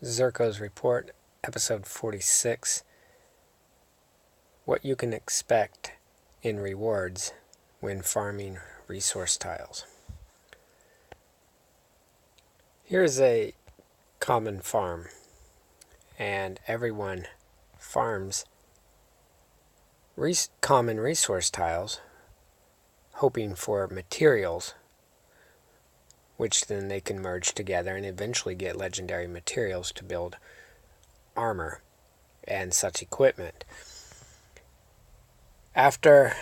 Zerko's Report, Episode 46, What You Can Expect in Rewards when Farming Resource Tiles. Here's a common farm, and everyone farms common resource tiles, hoping for materials, which then they can merge together and eventually get legendary materials to build armor and such equipment. After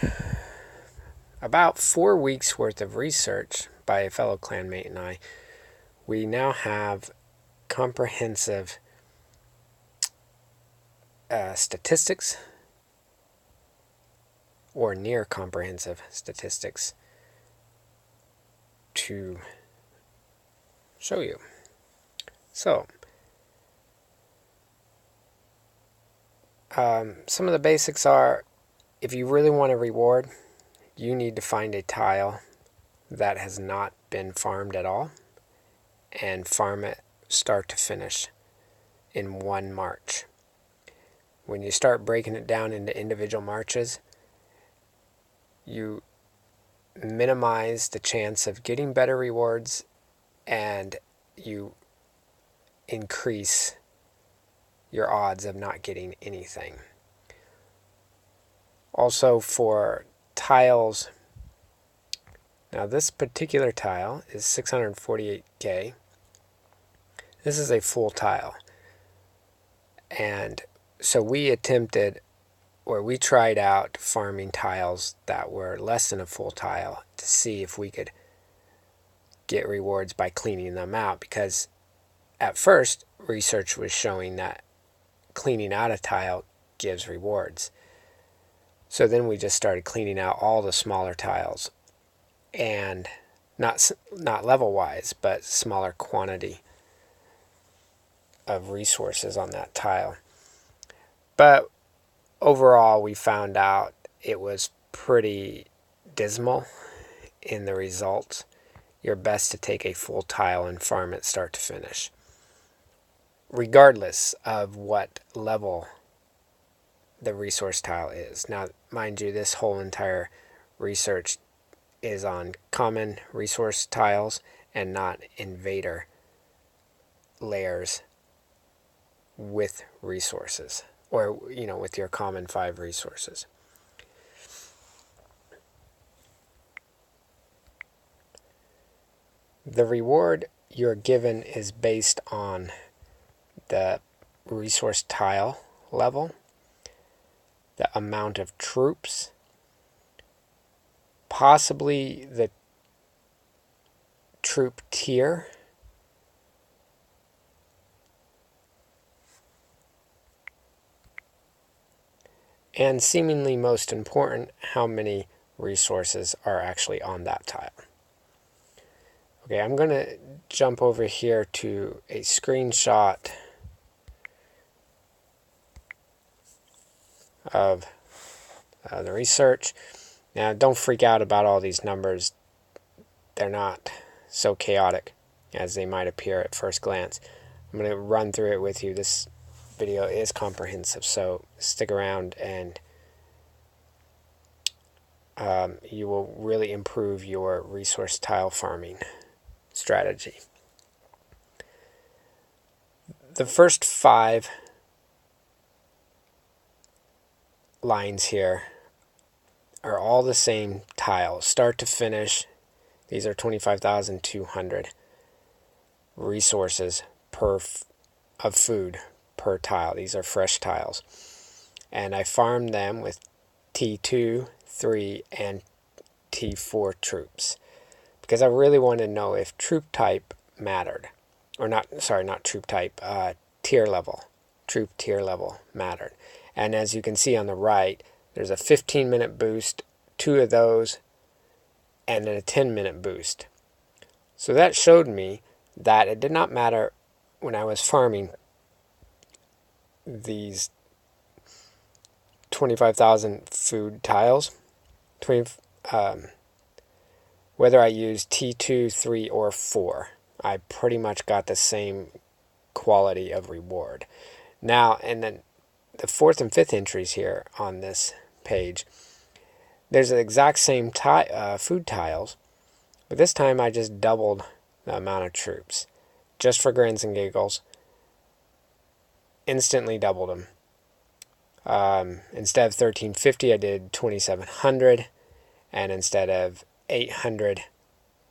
about 4 weeks worth of research by a fellow clanmate and I, we now have comprehensive statistics, or near comprehensive statistics, to show you. So, some of the basics are, if you really want a reward, you need to find a tile that has not been farmed at all and farm it start to finish in one march. When you start breaking it down into individual marches, you minimize the chance of getting better rewards and you increase your odds of not getting anything. Also, for tiles, now this particular tile is 648k. This is a full tile. And so we tried out farming tiles that were less than a full tile to see if we could get rewards by cleaning them out, because at first research was showing that cleaning out a tile gives rewards. So then we just started cleaning out all the smaller tiles, and not level wise, but smaller quantity of resources on that tile. But overall, we found out it was pretty dismal in the results. You're best to take a full tile and farm it start to finish, regardless of what level the resource tile is. Now, mind you, this whole entire research is on common resource tiles and not invader layers with resources, or with your common 5 resources. The reward you're given is based on the resource tile level, the amount of troops, possibly the troop tier, and seemingly most important, how many resources are actually on that tile. Okay, I'm going to jump over here to a screenshot of the research. Now, don't freak out about all these numbers. They're not so chaotic as they might appear at first glance. I'm going to run through it with you. This video is comprehensive, so stick around and you will really improve your resource tile farming strategy. The first 5 lines here are all the same tiles, start to finish. These are 25,200 resources of food per tile. These are fresh tiles. And I farmed them with T2, 3, and T4 troops, because I really wanted to know if troop type mattered. Or not troop type, tier level. Troop tier level mattered. And as you can see on the right, there's a 15-minute boost, 2 of those, and then a 10-minute boost. So that showed me that it did not matter when I was farming these 25,000 food tiles, whether I used T2, 3, or 4. I pretty much got the same quality of reward. Now, and then the fourth and fifth entries here on this page, there's the exact same food tiles, but this time I just doubled the amount of troops. Just for grins and giggles. Instantly doubled them. Instead of 1350, I did 2700. And instead of 800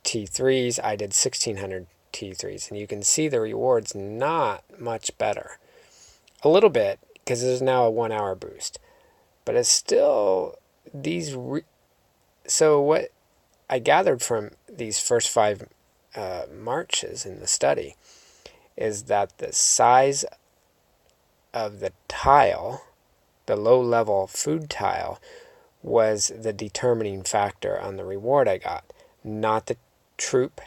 T3s, I did 1600 T3s. And you can see the reward's not much better. A little bit, because there's now a 1 hour boost. But it's still these... So what I gathered from these first 5 marches in the study is that the size of the tile, the low-level food tile, was the determining factor on the reward I got, not the troop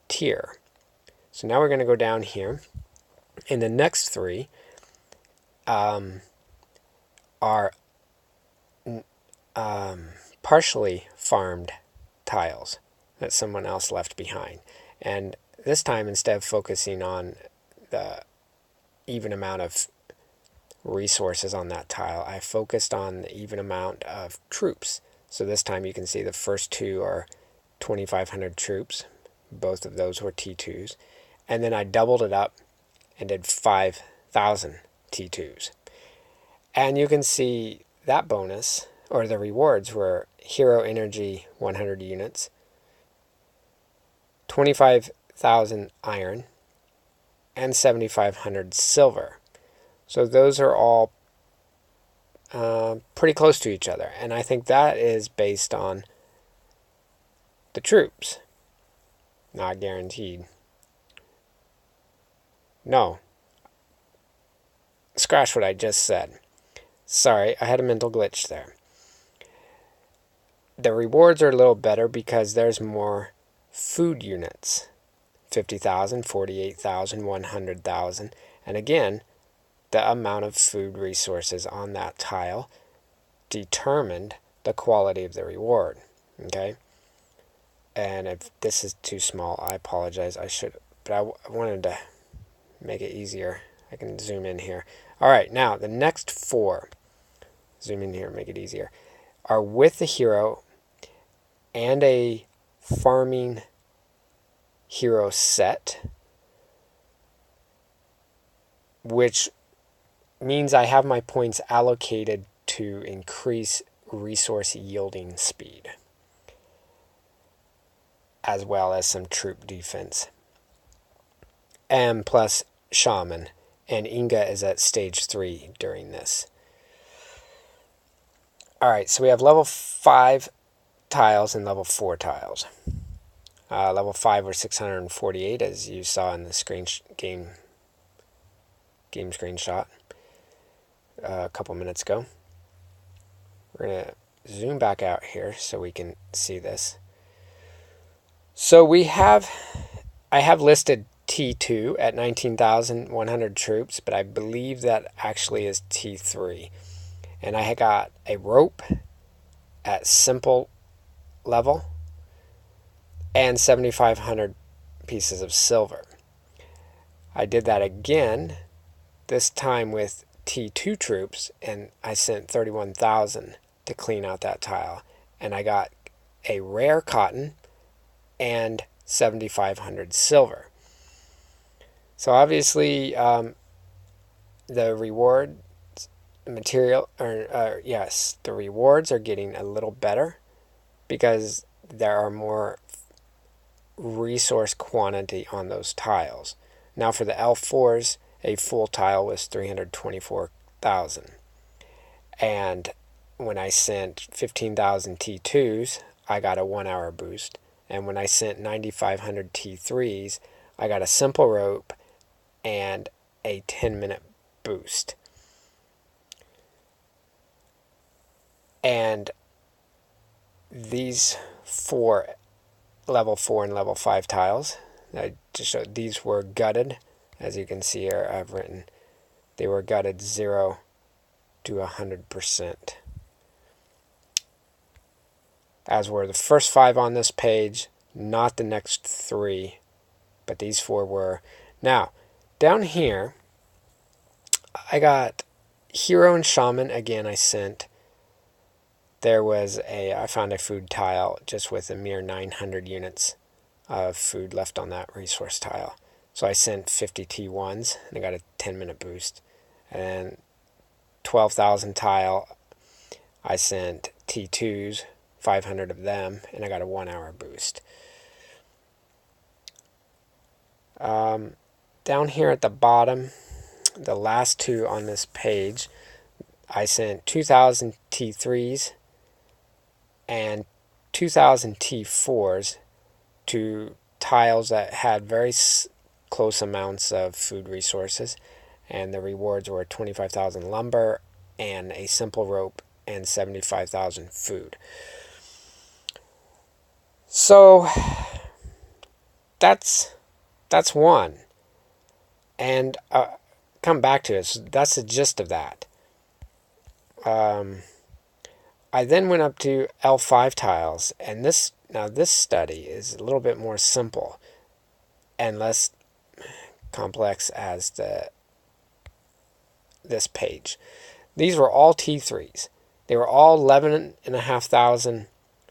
tier. So now we're going to go down here, and the next 3 are partially farmed tiles that someone else left behind. And this time, instead of focusing on the even amount of resources on that tile, I focused on the even amount of troops. So this time you can see the first 2 are 2,500 troops. Both of those were T2s. And then I doubled it up and did 5,000 T2s. And you can see that bonus, or the rewards, were hero energy 100 units, 25,000 iron, and 7,500 silver. So those are all pretty close to each other. And I think that is based on the troops. Not guaranteed. No. Scratch what I just said. Sorry, I had a mental glitch there. The rewards are a little better because there's more food units. 50,000, 48,000, 100,000. And again, the amount of food resources on that tile determined the quality of the reward. Okay? And if this is too small, I apologize. I should, but I wanted to make it easier. I can zoom in here. All right, now the next 4, zoom in here, make it easier, are with the hero and a farming hero set, which means I have my points allocated to increase resource yielding speed, as well as some troop defense. And plus shaman, and Inga is at stage 3 during this. Alright, so we have level 5 tiles and level 4 tiles. Level 5 were 648, as you saw in the game screenshot a couple minutes ago. We're going to zoom back out here so we can see this. So I have listed T2 at 19,100 troops, but I believe that actually is T3. And I got a rope at simple level and 7,500 pieces of silver. I did that again, this time with T2 troops, and I sent 31,000 to clean out that tile. And I got a rare cotton and 7,500 silver. So obviously, the reward material, the rewards are getting a little better because there are more resource quantity on those tiles. Now for the L4s, a full tile was 324,000. And when I sent 15,000 T2s, I got a 1 hour boost. And when I sent 9,500 T3s, I got a simple rope and a 10-minute boost. And these 4 level 4 and level 5 tiles, I just showed, these were gutted. As you can see here, I've written they were gutted 0 to 100%. As were the first 5 on this page, not the next 3, but these 4 were. Now, down here, I got Hero and Shaman. Again, I found a food tile just with a mere 900 units of food left on that resource tile. So I sent 50 T1s and I got a 10-minute boost. And 12,000 tile, I sent T2s, 500 of them, and I got a 1-hour boost. Down here at the bottom, the last two on this page, I sent 2,000 T3s and 2,000 T4s to tiles that had very close amounts of food resources, and the rewards were 25,000 lumber and a simple rope and 75,000 food. So that's one, and come back to it. So that's the gist of that. I then went up to L5 tiles, and this study is a little bit more simple and less complex as this page. These were all T3s. They were all 11,500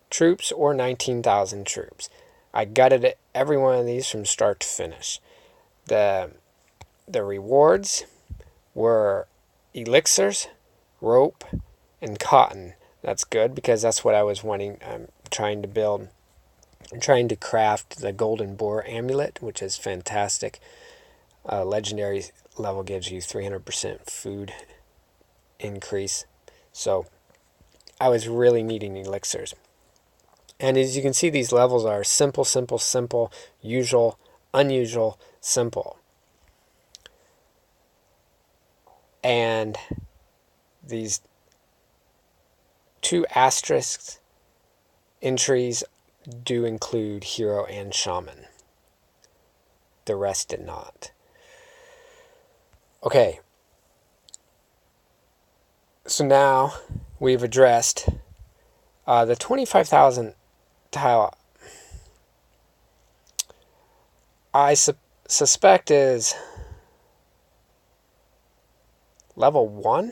troops or 19,000 troops. I gutted every one of these from start to finish. The rewards were elixirs, rope, and cotton. That's good because that's what I was wanting. I'm trying to build. I'm trying to craft the golden boar amulet, which is fantastic. Legendary level gives you 300% food increase. So I was really needing elixirs. And as you can see, these levels are simple, simple, simple, usual, unusual, simple. And these 2 asterisks entries do include Hero and Shaman. The rest did not. Okay. So now we've addressed the 25,000 tile. I suspect is level 1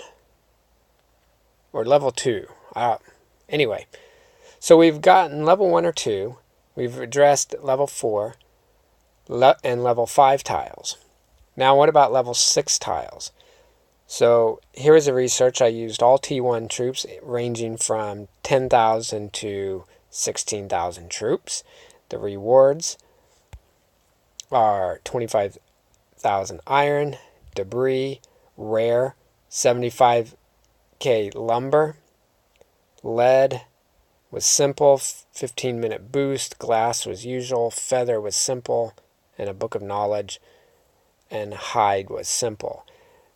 or level 2. Anyway, so we've gotten level 1 or 2. We've addressed level 4 and level 5 tiles. Now what about level 6 tiles? So here is the research. I used all T1 troops ranging from 10,000 to 16,000 troops. The rewards are 25,000 iron, debris, rare, 75k lumber, lead was simple, 15-minute boost, glass was usual, feather was simple, and a book of knowledge, and hide was simple.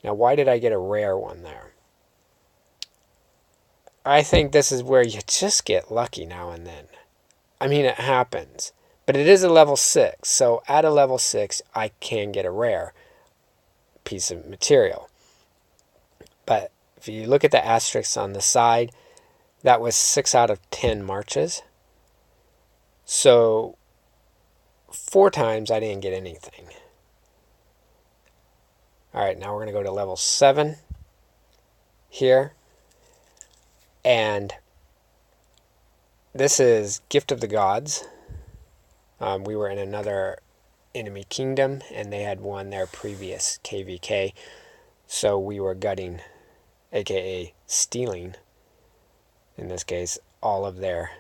Now, why did I get a rare one there? I think this is where you just get lucky now and then. I mean, it happens. But it is a level 6, so at a level 6, I can get a rare piece of material. But if you look at the asterisks on the side, that was 6 out of 10 marches. So 4 times I didn't get anything. Alright, now we're going to go to level 7 here. And this is Gift of the Gods. We were in another enemy kingdom, and they had won their previous KVK. So we were gutting, aka stealing, in this case, all of their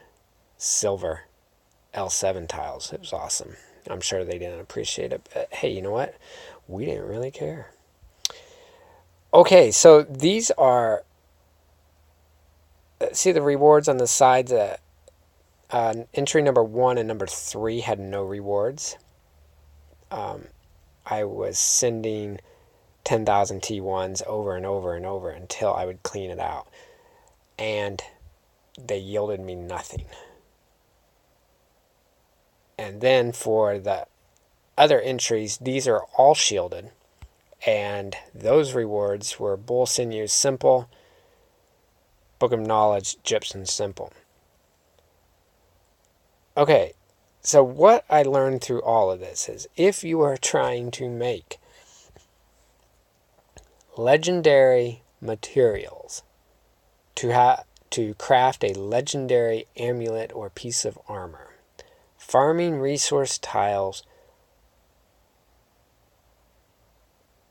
silver L7 tiles. It was awesome. I'm sure they didn't appreciate it, but hey, you know what? We didn't really care. Okay, so these are, see the rewards on the sides. Entry number 1 and number 3 had no rewards. I was sending 10,000 T1s over and over and over until I would clean it out. And they yielded me nothing. And then for the other entries, these are all shielded. And those rewards were Bull Sinew Simple, Book of Knowledge, Gypsum Simple. Okay, so what I learned through all of this is if you are trying to make legendary materials to craft a legendary amulet or piece of armor. Farming resource tiles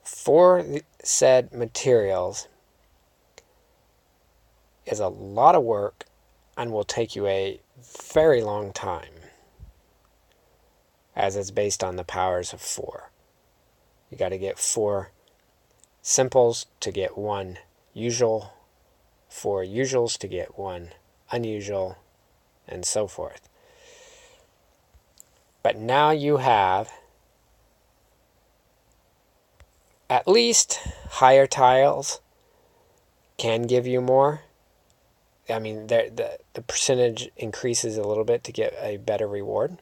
for said materials is a lot of work and will take you a very long time, as it's based on the powers of 4. You got to get 4 simples to get 1 usual, 4 usuals to get 1 unusual, and so forth. But now you have at least higher tiles can give you more. I mean, the percentage increases a little bit to get a better reward.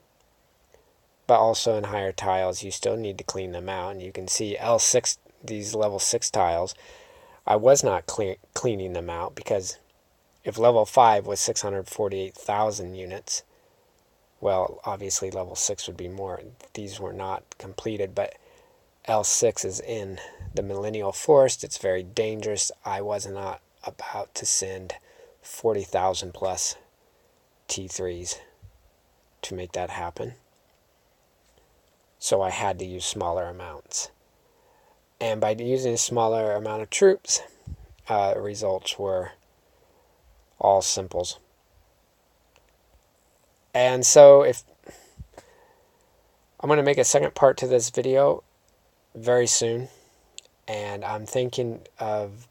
But also in higher tiles, you still need to clean them out. And you can see L6, these level 6 tiles, I was not cleaning them out because if level 5 was 648,000 units, well, obviously level 6 would be more. These were not completed, but L6 is in the Millennial Forest. It's very dangerous. I was not about to send 40,000 plus T3s to make that happen. So I had to use smaller amounts. And by using a smaller amount of troops, results were all simples. And so I'm going to make a second part to this video very soon. And I'm thinking of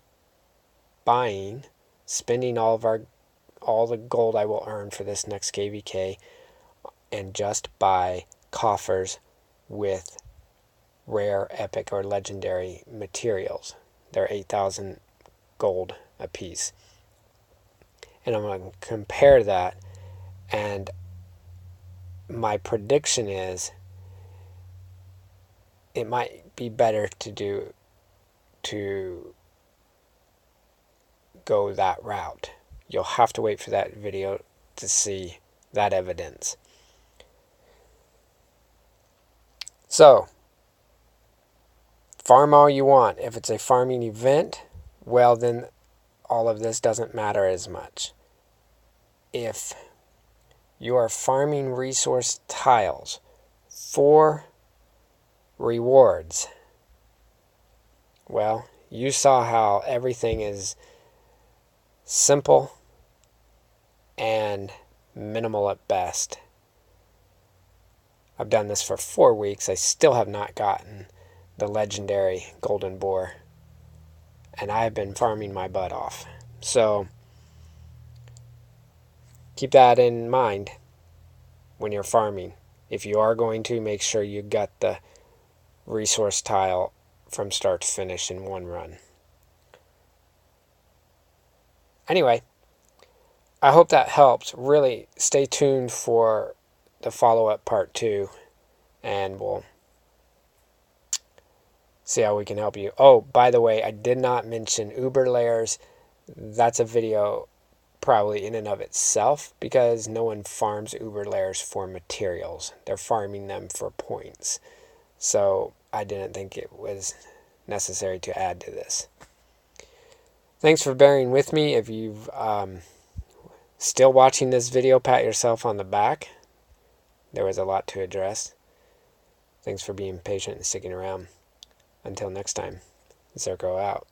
spending all the gold I will earn for this next KVK and just buy coffers with rare, epic, or legendary materials. They're 8,000 gold a piece. And I'm going to compare that, and my prediction is it might be better to go that route. You'll have to wait for that video to see that evidence. So, farm all you want. If it's a farming event, well, then all of this doesn't matter as much. If you are farming resource tiles for rewards, well, you saw how everything is simple and minimal at best. I've done this for 4 weeks. I still have not gotten the legendary golden boar, and I've been farming my butt off. So keep that in mind when you're farming. If you are going to, make sure you got the resource tile from start to finish in one run. Anyway, I hope that helps. Really, stay tuned for the follow-up part 2, and we'll see how we can help you. Oh, by the way, I did not mention Uber layers. That's a video probably in and of itself, because no one farms Uber layers for materials. They're farming them for points. So I didn't think it was necessary to add to this. Thanks for bearing with me. If you've still watching this video, pat yourself on the back. There was a lot to address. Thanks for being patient and sticking around. Until next time, Zerko out.